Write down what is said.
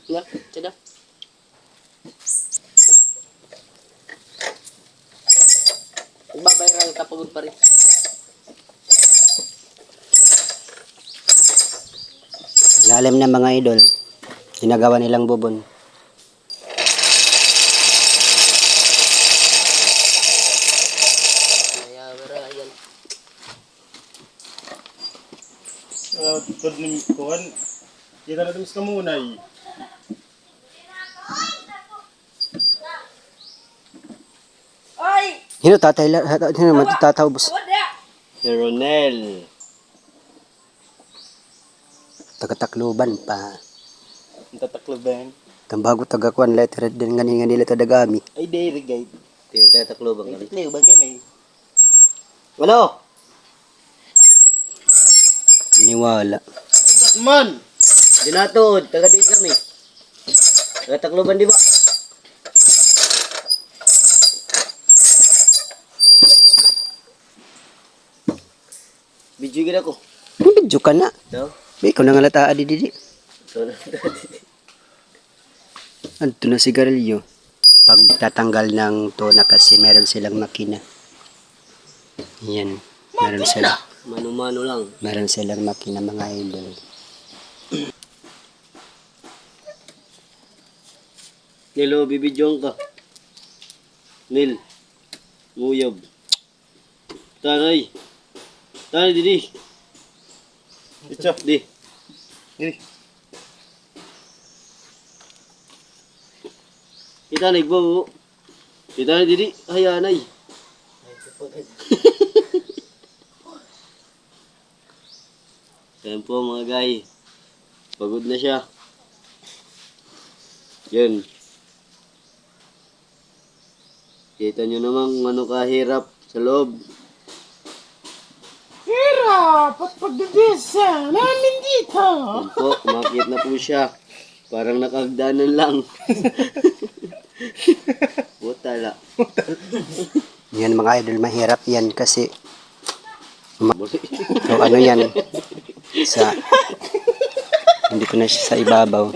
Ya, tada. Magbabiral ka pagod pa rin. Lalim na mga idol. Ginagawa nilang bubon. Kaya, pero ayan. Tod ni kuan. Kita na tumis ka muna eh. Hino tatay la, hino matataw boss. Si Ronel. Taga-Tacloban pa. Ang tatakloban. Tambago taga-kuan letter din nga nila tadagami. Ay, dairy guide. Tatakloban ka rin. Tatakloban kami. Walo! Iniwala. Bugat man! Dinatod, taga din kami. Taga Tacloban di ba? Video gina ko. Medyo ka na. No? May ikaw na nga lataa di. So, Anto na sigarilyo. Pagtatanggal ng tuna kasi meron silang makina. Yan. Meron sila. mano-mano lang. Meron silang makina mga idol. Nilo, bibidyoan ka. Nil. Nguyob. Tanay. Tanay, didi. Ito. Di. Dili. Kita nagbo. Kita na didi. Hayanay. Yan po mga guy. Pagod na siya. Yan. Kita nyo naman kung ano kahirap sa loob. Hirap at pagbibisa namin dito. Yan po, umakit na po siya. Parang nakagdanan lang. Butala. Yan mga idol, mahirap yan kasi so, ano yan sa hindi ko na siya sa ibabaw.